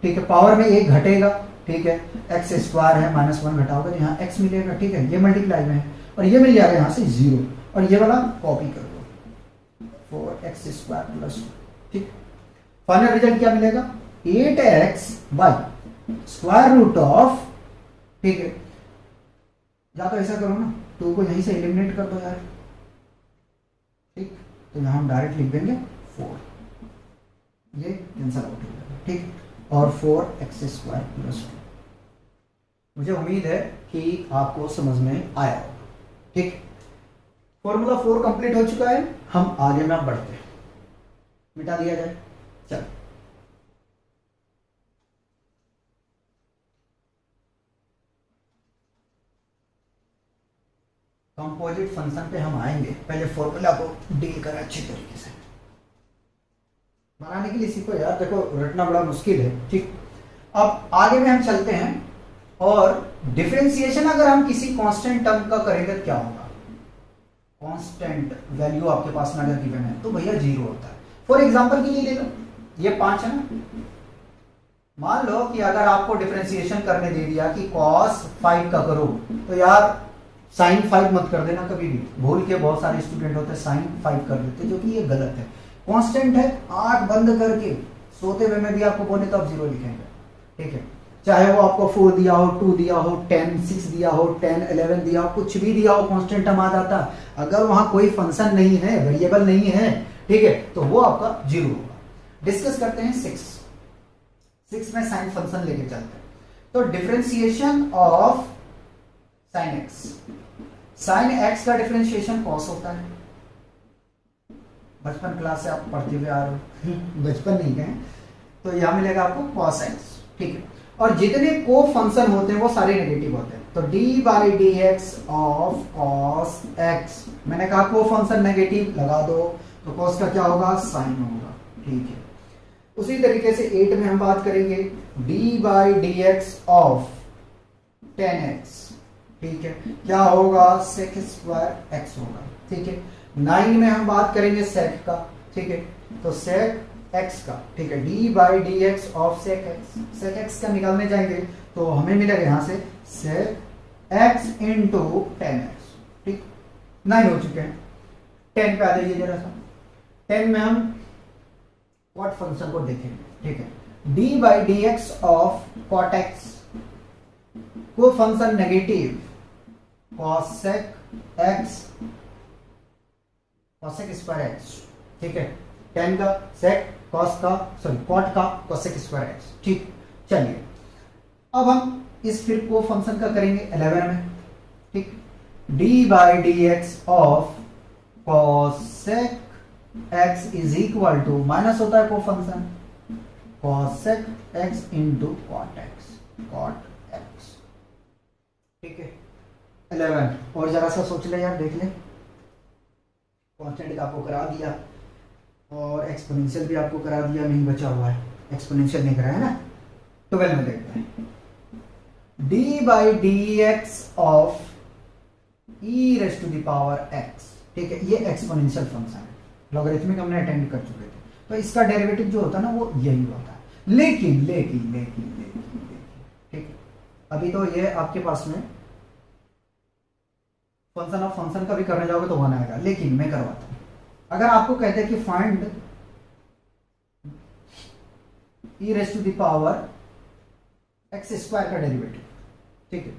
[SPEAKER 1] ठीक है, पावर में 1 घटेगा, ठीक है, x² है, -1 घटाओगे तो यहाँ x मिलेगा, ठीक है, ये मल्टीप्लाई में है, और ये मिल जाएगा यहाँ से 0, और ये वाला कॉपी कर दो 4x² + 2, ठीक। फाइनल रिजल्ट क्या मिलेगा, 8x/√ऑफ, ठीक है, या तो ऐसा करो ना, 2 को यहीं से एलिमिनेट कर दो यार, ठीक, तो यहां हम डायरेक्ट लिख देंगे 4, ये कैंसल आउट हो जाएगा, ठीक, और 4x² + 2। मुझे उम्मीद है कि आपको समझ में आया होगा, ठीक। फॉर्मूला 4 कंप्लीट हो चुका है, हम आगे में बढ़ते हैं, मिटा दिया जाए, चल। कंपोजिट फंक्शन पे हम आएंगे, पहले फॉर्मूला को डील करें अच्छी तरीके से। बनाने के लिए सीखो यार, देखो रटना बड़ा मुश्किल है, ठीक। अब आगे में हम चलते हैं, और डिफरेंशिएशन अगर हम किसी कांस्टेंट टर्म का करेंगे तो क्या होगा, कांस्टेंट वैल्यू आपके पास में अगर गिवन है तो भैया 0 होता है। फॉर एग्जांपल के लिए ले लो, ये 5 है ना, मान लो कि अगर आपको डिफरेंशिएशन करने दे दिया कि cos 5 का करो, तो यार sin 5 मत कर देना कभी भी, भूल के बहुत सारे स्टूडेंट होते हैं sin 5 कर देते, जो कि ये गलत है। कांस्टेंट है, 8 बंद करके सोते हुए में भी आपको बोले तो आप 0 लिखेंगे, ठीक है, चाहे वो आपको 4 दिया हो, 2 दिया हो, 10, 6 दिया हो, 10, 11 दिया हो, कुछ भी दिया हो, कांस्टेंट टर्म आ जाता। अगर वहां कोई फंक्शन नहीं है, वेरिएबल नहीं है, ठीक है, तो वो आपका 0 होगा। डिस्कस करते हैं 6 में साइन फंक्शन लेके चलते हैं। तो differentiation of sine x, sine x का डिफरेंशिएशन कॉस होता है, बचपन क्लास से आप पढ़ते हुए आ रहे हो, बचपन नहीं गए, तो यहां मिलेगा आपको cos x, ठीक है। और जितने को फंक्शन होते हैं वो सारे नेगेटिव होते हैं, तो d/dx ऑफ cos x, मैंने कहा को फंक्शन नेगेटिव लगा दो तो cos का क्या होगा, साइन होगा, ठीक है। उसी तरीके से 8 में हम बात करेंगे d/dx ऑफ 10x, ठीक है, क्या होगा, sec² x होगा, ठीक है। 9 में हम बात करेंगे sec का, ठीक है, तो sec x का, ठीक है, d/dx ऑफ sec x का निकालने जाएंगे तो हमें मिलेगा यहां से sec x × 10x, ठीक। 9 हो चुके हैं, 10 पे आ जाइए जरा सा। 10 में हम cot फंक्शन को देखेंगे, ठीक है, d/dx ऑफ cot x, को function negative cosec x, cosec² x, ठीक है, 10 का sec cos का, सॉरी cot का cosec² x, ठीक। चलिए अब हम इस फिर को फंक्शन का करेंगे 11 में, ठीक। D by d x of cosec x is equal to, minus होता है को function, cosec x into cot x, cot x, ठीक है 11। और जरा सा सोच ले यार, देख ले, कांस्टेंट आपको करा दिया और एक्सपोनेंशियल भी आपको करा दिया, नहीं बचा हुआ है, एक्सपोनेंशियल नहीं करा है ना। 12 में देखते हैं, d by d x of e raise to the power x, ठीक है, ये एक्सपोनेंशियल फंक्शन है, लॉगरिथमिक हमने अटेंड कर चुके थे, तो इसका डेरिवेटिव जो होता है ना वो यही होता है। लेकिन लेकिन लेकिन लेकिन ठीक है, अभी तो ये आपके पास में फंक्शन ऑफ फंक्शन का भी करने जाओगे तो 1 आएगा, लेकिन मैं करवाता हूं। अगर आपको कहते हैं कि find e raise to the power x square का डेरिवेटिव, ठीक है,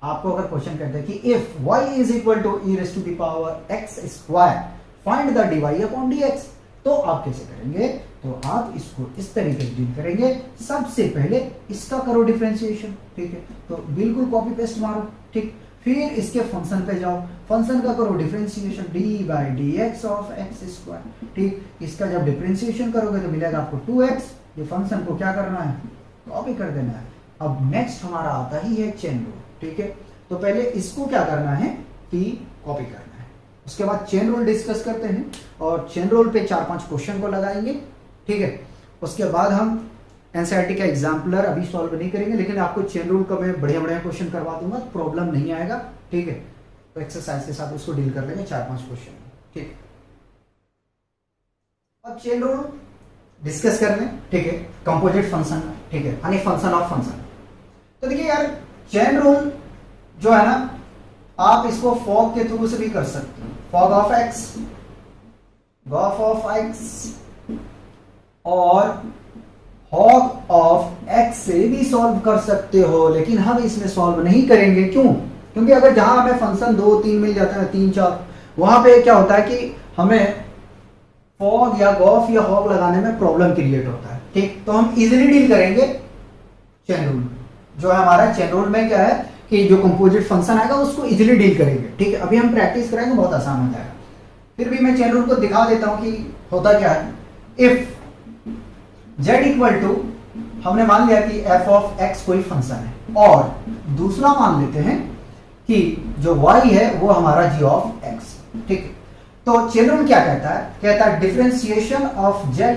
[SPEAKER 1] आपको अगर क्वेश्चन कहते हैं कि if y is equal to e raise to the power x square find the dy upon dx, तो आप कैसे करेंगे? तो आप इसको इस तरीके से डील करेंगे, सबसे पहले इसका करो डिफरेंशिएशन, ठीक है, तो बिल्कुल कॉपी पेस्ट मारो, ठीक, फिर इसके फंक्शन पे जाओ, फंक्शन का करो differentiation, D by d x of x square, ठीक, इसका जब डिफरेंशिएशन करोगे तो मिलेगा आपको 2x, ये फंक्शन को क्या करना है? कॉपी कर देना है। अब नेक्स्ट हमारा आता ही है चेन रूल, ठीक है, तो पहले इसको क्या करना है कि कॉपी करना है, उसके बाद चेन रूल डिस्कस करते हैं और चेन रूल पे 4-5 क्वेश्चन को लगाएंगे, ठीक है, उसके बाद हम एनसीईआरटी का एग्जाम्पलर अभी सॉल्व नहीं करेंगे, लेकिन आपको चेन रूल का मैं बढ़िया बढ़िया क्वेश्चन करवा दूंगा, प्रॉब्लम नहीं आएगा, ठीक है, तो एक्सरसाइज के साथ उसको डील कर लेंगे 4-5 क्वेश्चन, ठीक। अब चेन रूल डिस्कस कर लें, ठीक है, कंपोजिट फंक्शन, ठीक है, यानी फंक्शन ऑफ फंक्शन। तो देखिए यार, चेन रूल जो है ना, आप इसको फॉग के थ्रू से भी कर सकते हैं, fog of x, Gauff of x और हॉग ऑफ एक्स से भी सॉल्व कर सकते हो, लेकिन हम इसमें सॉल्व नहीं करेंगे। क्यों? क्योंकि अगर जहां हमें फंक्शन 2-3 मिल जाते हैं, 3-4, वहां पे क्या होता है कि हमें फॉग या गॉफ या हॉग लगाने में प्रॉब्लम क्रिएट होता है, ठीक, तो हम इजीली डील करेंगे चेन रूल। जो है हमारा चेन रूल में क्या है कि जो कंपोजिट फंक्शन आएगा उसको इजीली डील करेंगे, ठीक है, अभी हम प्रैक्टिस करेंगे, बहुत आसान हो जाएगा। फिर भी मैं चेन रूल को दिखा देता हूं कि होता क्या है। इफ z इक्वल टू, हमने मान लिया कि f ऑफ x कोई फंक्शन है, और दूसरा मान लेते हैं कि जो y है वो हमारा g ऑफ x, ठीक है, तो चेन रूल क्या कहता है? कहता है differentiation of z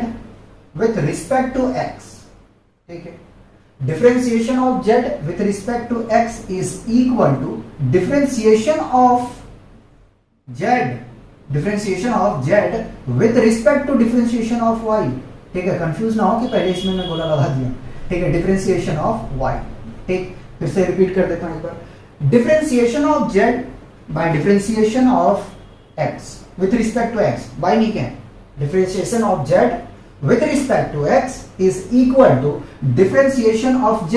[SPEAKER 1] with respect to x, ठीक है, differentiation of z with respect to x is equal to differentiation of z with respect to differentiation of y, ठीक है, कंफ्यूज ना हो कि पहले इसमें मैं गोला लगा दिया, ठीक है, डिफरेंशिएशन ऑफ y, ठीक, फिर से रिपीट कर देता हूं एक बार, differentiation of z by differentiation of x with respect to x, by नहीं क्या, differentiation of z with respect to x is equal to differentiation of z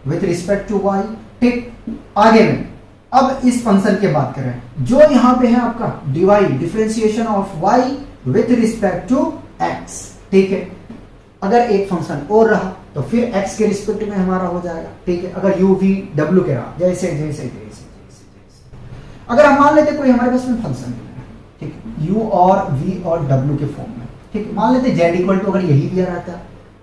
[SPEAKER 1] with respect to y, ठीक। आगे में अब इस फंक्शन की बात करें जो यहां पे है आपका dy, differentiation of y with respect to x, ठीक है, अगर एक फंक्शन और रहा तो फिर x के रिस्पेक्ट में हमारा हो जाएगा, ठीक है, अगर u v w के रहा, जैसे जैसे जैसे जैसे अगर हम मान लेते कोई हमारे पास में फंक्शन है, ठीक, u और v और w के फॉर्म में, ठीक, मान लेते z इक्वल टू अगर यही दिया रहता,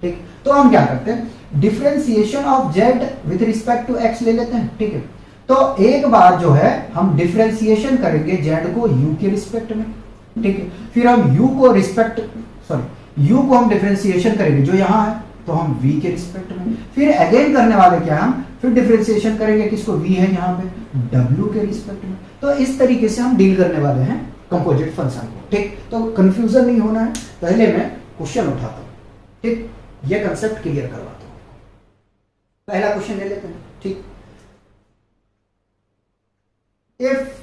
[SPEAKER 1] ठीक, तो हम क्या करते हैं, differentiation of z with respect to x ले लेते हैं, ठीक है, तो एक बार जो है हम डिफरेंशिएशन करेंगे z को u के रिस्पेक्ट में, ठीक है, फिर हम u को हम डिफरेंशिएशन करेंगे जो यहां है तो हम v के रिस्पेक्ट में, फिर अगेन करने वाले क्या हम फिर डिफरेंशिएशन करेंगे किसको, v है यहां पे w के रिस्पेक्ट में। तो इस तरीके से हम डील करने वाले हैं कंपोजिट फंक्शन को, ठीक, तो कंफ्यूजन नहीं होना है, पहले मैं क्वेश्चन उठाता हूं, ठीक, ये कंसेप्ट क्लियर करवाता हूं। पहला क्वेश्चन ले लेते हैं, ठीक, इफ,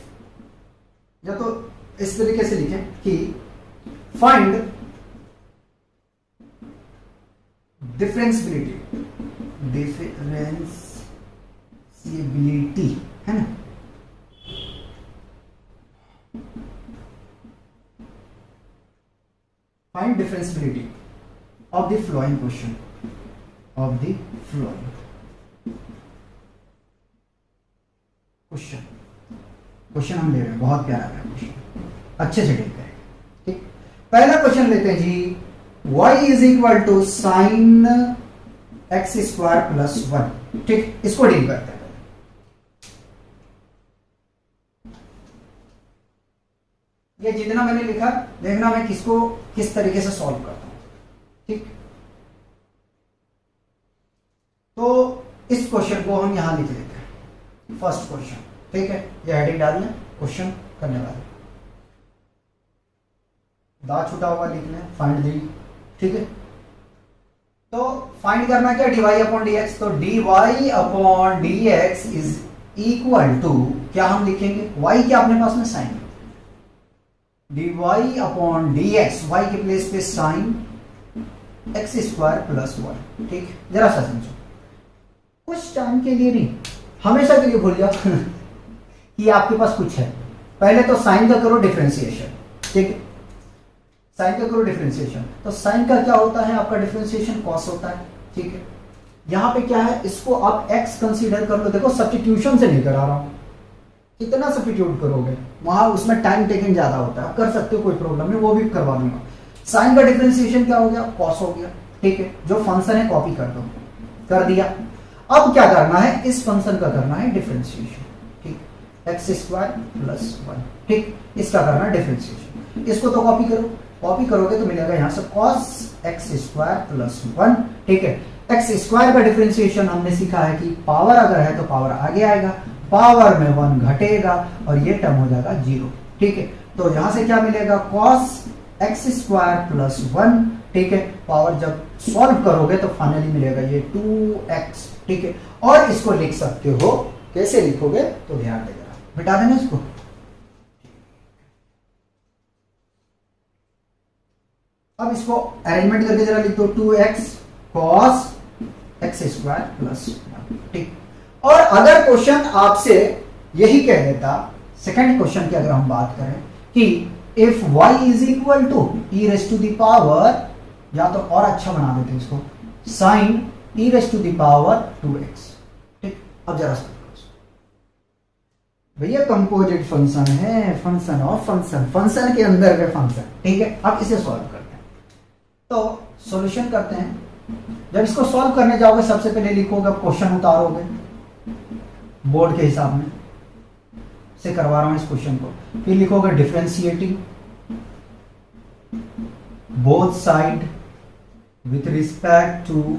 [SPEAKER 1] या तो इस तरीके से लिखें कि फाइंड डिफरेंशिएबिलिटी है ना, find differentiability of the following question, of the following, question हम ले रहे हैं, बहुत प्यारा है क्वेश्चन, अच्छे से डील करें। ठीक, पहला क्वेश्चन लेते हैं जी, y is equal to sine x square plus 1। ठीक, इसको डील करते हैं। ये जितना मैंने लिखा देखना मैं किसको किस तरीके से सॉल्व करता हूं। ठीक, तो इस क्वेश्चन को हम यहां लिख लेते हैं, फर्स्ट क्वेश्चन। ठीक है, ये हेडिंग डाल लें, क्वेश्चन करने वाले, दा छूटा हुआ लिख लें, फाइंड दी। ठीक है, तो फाइंड करना क्या, dy अपॉन dx। तो dy upon dx is equal to क्या हम लिखेंगे, y क्या अपने पास में sine, dy upon dx, y के प्लेस पे साइन एक्स स्क्वायर प्लस 1। ठीक, जरा सा समझो, कुछ टाइम के लिए नहीं, हमेशा के लिए भूल जाओ कि आपके पास कुछ है। पहले तो साइन का करो डिफरेंशिएशन। ठीक है, साइन का करो डिफरेंशिएशन, तो साइन का क्या होता है आपका डिफरेंशिएशन कॉस होता है। ठीक है, यहां पे क्या है, इसको आप x कंसीडर कर लो। देखो सब्स्टिट्यूशन से नहीं करा रहा हूं, कितना सब्स्टिट्यूट करोगे, वहां उसमें टाइम टेकिंग ज्यादा होता है, आप कर सकते हो, कोई प्रॉब्लम नहीं, वो भी करवा दूंगा। साइन का डिफरेंशिएशन क्या हो गया, कॉस हो गया। ठीक है, जो फंक्शन है कॉपी कर दो, कर दिया। अब क्या करना है, इस फंक्शन का करना है डिफरेंशिएशन। ठीक, एक्स स्क्वायर प्लस 1। ठीक, इसका करना है डिफरेंशिएशन, इसको तो कॉपी करो, कॉपी करोगे तो मिलेगा यहां से cos एक्स स्क्वायर प्लस 1। ठीक है, एक्स स्क्वायर का डिफरेंशिएशन हमने सीखा है कि पावर अगर है तो पावर आगे आएगा, पावर में 1 घटेगा और ये टर्म हो जाएगा 0। ठीक है, तो यहां से क्या मिलेगा, cos एक्स स्क्वायर प्लस 1। ठीक है, पावर जब सॉल्व करोगे तो फाइनली मिलेगा ये 2x। ठीक है, और इसको लिख सकते हो, कैसे लिखोगे तो ध्यान देगा, मिटा देना इसको। अब इसको अरेंजमेंट करके जरा लिख दो, 2x cos x square plus 1। ठीक, और अगर क्वेश्चन आपसे यही कह देता, सेकंड क्वेश्चन की अगर हम बात करें कि if y is equal to e raise to the power, या तो और अच्छा बना देते इसको, sine e raise to the power 2x। ठीक, अब जरा भैया कंपोजिट फंक्शन है, फंक्शन और फंक्शन, फंक्शन के अंदर के फंक्शन। ठीक है, अब इसे सॉल्व करते हैं, तो सॉल्यूशन करते हैं। जब इसको सॉल्व करने जाओगे सबसे पहले लिखोगे, क्वेश्चन उतारोगे बोर्ड के हिसाब में से करवा रहा हूं इस क्वेश्चन को, फिर लिखोगे differentiating both side with respect to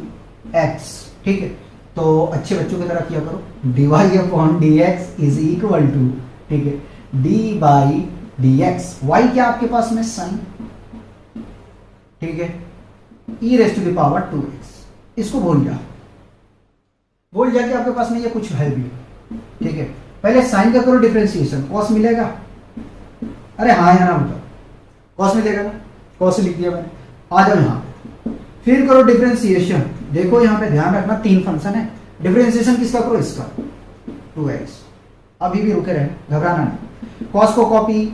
[SPEAKER 1] x। ठीक है, तो अच्छे बच्चों की तरह किया करो, dy upon dx is equal to, ठीक है, d बाई dx, y क्या आपके पास में साइन, ठीक है, e raise to the power 2x। इसको भूल जा, भूल जा कि आपके पास में ये कुछ है भी। ठीक है, पहले साइन का करो डिफरेंशिएशन, cos मिलेगा, अरे हाँ या ना बताओ, cos मिलेगा ना, cos लिख दिया मैंने। आ जाओ यहाँ, फिर करो डिफरेंशिएशन। देखो यहाँ पे ध्यान रखना, 3 फंक्शन है, डिफरेंशिएशन किसका करो, इसका 2x। अभी भी रुके रहे, घबराना नहीं, cos को कॉपी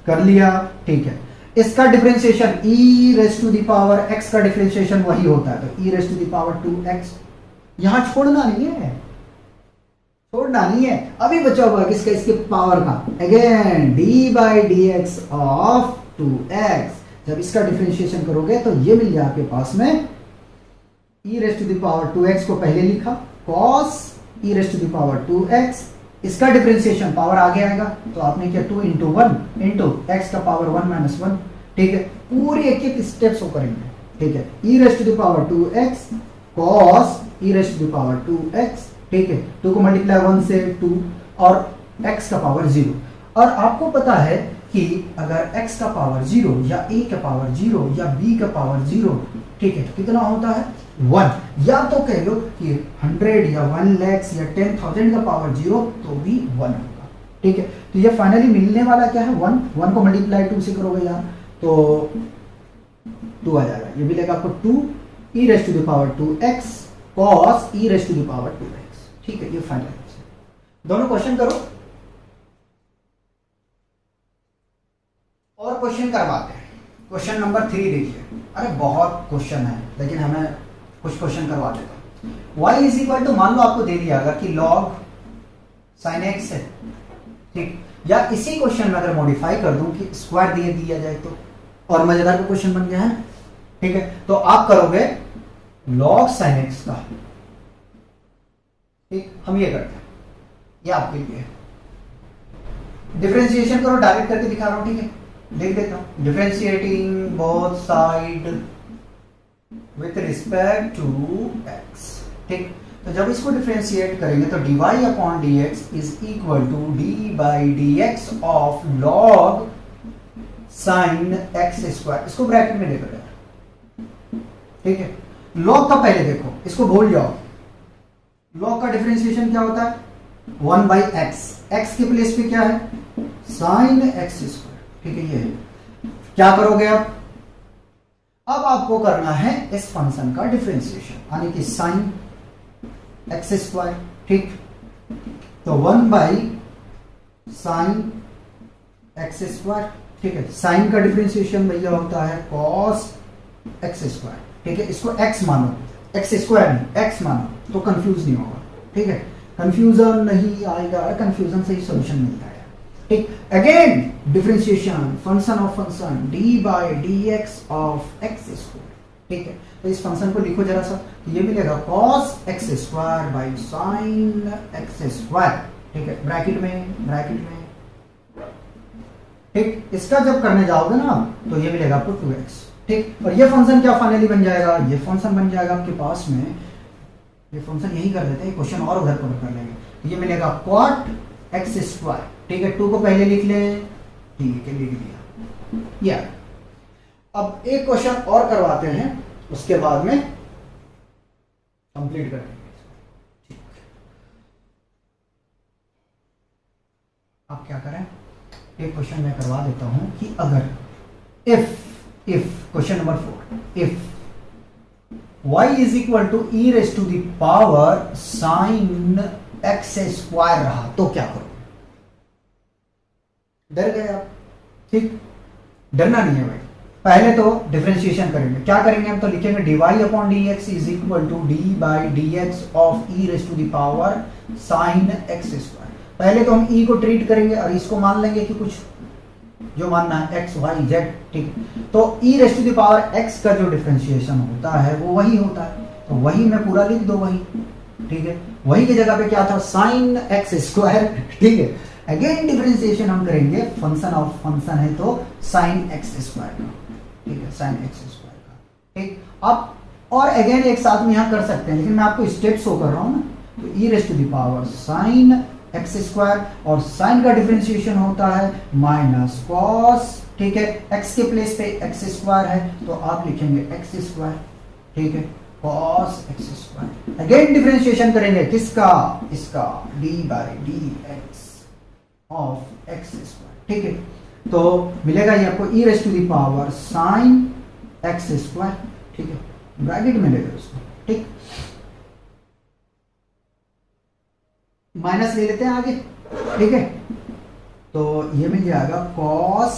[SPEAKER 1] कर लिया। ठीक है, इसका differentiation e raise to the power x का डिफरेंशिएशन वही होता है, तो e raise to the power 2x। यहां छोड़ना नहीं है, छोड़ना नहीं है, अभी बचा हुआ किसका, इसके पावर का, again d by dx of 2x। जब इसका डिफरेंशिएशन करोगे तो ये मिल जाए आपके पास में e raise to the power 2x को पहले लिखा, cos e raise to the power 2x, इसका डिफरेंशिएशन पावर आगे आएगा, तो आपने किया 2 इंटू 1 इंटू एक्स का पावर 1 माइनस 1। ठीक है, पूरी एक एक स्टेप्स को करेंगे। ठीक है, e raise to the power 2x cos e raise to the power 2x। ठीक है, 2 को मल्टीप्लाई 1 से 2 और x का पावर 0। और आपको पता है कि अगर x का पावर 0 या a का पावर 0 या b का पावर 0, ठीक है, तो कितना होता है 1। या तो कह लो कि 100 या 1 लाख या 10,000 का पावर 0 तो भी 1 होगा। ठीक है, तो ये फाइनली मिलने वाला क्या है 1 को मल्टीप्लाई 2 से करोगे यार तो 2 आ जाएगा, ये मिलेगा आपको 2 e raise to the power 2x cos e raise to the power 2x। ठीक है, ये फाइनल दोनों क्वेश्चन करो और क्वेश्चन करवाते हैं। क्वेश्चन नंबर 3 देखिए, अरे बहुत क्वेश्चन है लेकिन हमें कुछ क्वेश्चन करवा देता हूं। y इज इक्वल टू, मान लो आपको दे दिया अगर कि log sin x है, ठीक, या इसी क्वेश्चन में अगर मॉडिफाई कर दूं कि स्क्वायर दिया जाए तो और मजेदार का क्वेश्चन बन गया है। ठीक है, तो आप करोगे log sin x का, ठीक, हम ये करते हैं, ये आपके लिए डिफरेंशिएशन करो, डायरेक्ट करके दिखा रहा हूं। ठीक है, लिख देता हूं, differentiating both side with respect to x। ठीक, तो जब इसको डिफरेंशिएट करेंगे तो dy upon dx is equal to d by dx ऑफ log sin x स्क्वायर। इसको ब्रैकेट में लेकर जाओ। ठीक है, log का पहले देखो, इसको भूल जाओ। log का डिफरेंशिएशन क्या होता है? 1 बाई एक्स, एक्स के प्लेस पे क्या है? Sign x square. ठीक है, ये है। क्या करोगे आप? अब आपको करना है इस फंक्शन का डिफरेंशिएशन, यानी कि साइन एक्स स्क्वायर। ठीक, तो 1 बाई साइन एक्स स्क्वायर। ठीक है, साइन का डिफरेंशिएशन भैया होता है कॉस एक्स स्क्वायर। ठीक है, इसको एक्स मानो, एक्स स्क्वायर नहीं, एक्स मानो, तो कंफ्यूज नहीं होगा। ठीक है, कंफ्यूजन नहीं आएगा, कंफ्यूजन से ही सॉल्यूशन मिलता है। ठीक, again differentiation function of function D by d x of x square. ठीक है, तो इस फंक्शन को लिखो जरा सा, तो ये मिलेगा cos x square by sine x square. ठीक है, ब्रैकेट में। ठीक, इसका जब करने जाओगे ना तो ये मिलेगा आपको 2x। ठीक, और ये फंक्शन क्या फाइनली बन जाएगा? ये फंक्शन बन जाएगा आपके पास में, ये फंक्शन यही कर देते हैं, क्वेश्चन और उधर कवर कर लेंगे। तो ये मिलेगा cot एक्स स्क्वायर। ठीक है, 2 को पहले लिख लें। ठीक है, लिख दिया। या अब एक क्वेश्चन और करवाते हैं, उसके बाद में कंप्लीट करेंगे। आप क्या करें, एक क्वेश्चन मैं करवा देता हूं कि अगर if question number 4, if y is equal to e raise to the power sine x square रहा तो क्या करो? डर गए आप? ठीक, डरना नहीं है भाई। पहले तो डिफरेंशिएशन करेंगे। क्या करेंगे हम? तो लिखेंगे dy upon dx is equal to d by dx ऑफ e raise to the power sine x square. पहले तो हम e को ट्रीट करेंगे और इसको मान लेंगे कि कुछ जो मानना है x y z। ठीक है, तो e raise to the power x का जो डिफरेंशिएशन होता है वो वही होता है, तो वही मैं पूरा लिख दो वही। ठीक है, वही की जगह पे क्या था? Sign x square. ठीक है, अगेन डिफरेंशिएशन हम करेंगे, फंक्शन ऑफ फंक्शन है तो साइन एक्स स्क्वायर का। ठीक है, साइन एक्स स्क्वायर का। ठीक, अब और अगेन एक साथ में यहां कर सकते हैं, लेकिन मैं आपको स्टेप शो कर रहा हूं ना। तो e raise to the power sine x square, और साइन का डिफरेंशिएशन होता है माइनस कॉस। ठीक है, एक्स के प्लेस पे एक्स स्क्वायर है तो आप लिखेंगे एक्स स्क्वायर। ठीक है, cos x square. Again differentiation करेंगे किसका? इसका, d by d x of x square. ठीक है, तो मिलेगा ये आपको e raise to the power sine x square. ठीक है, ब्रैकेट में लेकर उसको। ठीक, माइनस ले लेते हैं आगे। ठीक है, तो ये मिल जाएगा cos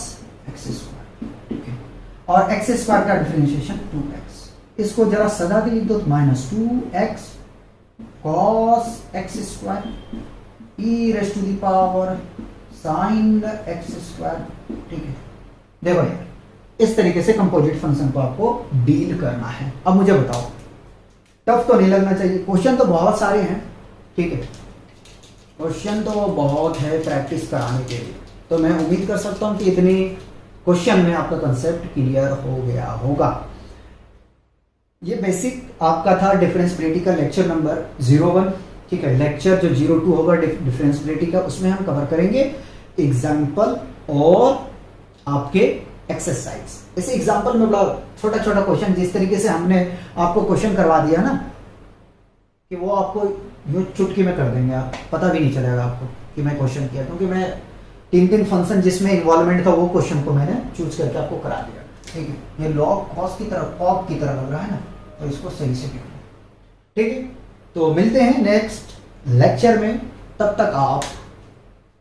[SPEAKER 1] एक्स स्क्वायर। ठीक है, और एक्स स्क्वायर का डिफरेंशिएशन 2x, इसको जरा सजा के लिख दो, minus 2x cos x square e raise to the power sine x square. ठीक है, देखो यार, इस तरीके से कंपोजिट फंक्शन को आपको डील करना है। अब मुझे बताओ, टफ तो नहीं लगना चाहिए, क्वेश्चन तो बहुत सारे हैं। ठीक है, क्वेश्चन तो बहुत है प्रैक्टिस कराने के लिए, तो मैं उम्मीद कर सकता हूं कि इतनी क्वेश्चन में आपका कंसेप्ट क्लियर हो गया होगा। ये बेसिक आपका था डिफरेंशिएबिलिटी का लेक्चर नंबर 01। ठीक है, लेक्चर जो 02 होगा डिफरेंशिएबिलिटी का, उसमें हम कवर करेंगे एग्जाम्पल और आपके एक्सरसाइज। इस एग्जाम्पल में बड़ा छोटा छोटा क्वेश्चन, जिस तरीके से हमने आपको क्वेश्चन करवा दिया ना कि वो आपको यूं चुटकी में कर देंगे, आप पता भी नहीं चलेगा आपको कि मैं क्वेश्चन किया, क्योंकि मैं 3 फंक्शन जिसमें इन्वॉल्वमेंट था वो क्वेश्चन को मैंने चूज करके आपको करा दिया। ठीक है, ये लॉग कॉस की तरह, कॉप की तरह लग रहा है ना, तो इसको सही से लिखना। ठीक है, तो मिलते हैं नेक्स्ट लेक्चर में। तब तक आप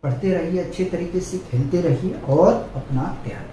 [SPEAKER 1] पढ़ते रहिए, अच्छे तरीके से खेलते रहिए और अपना ध्यान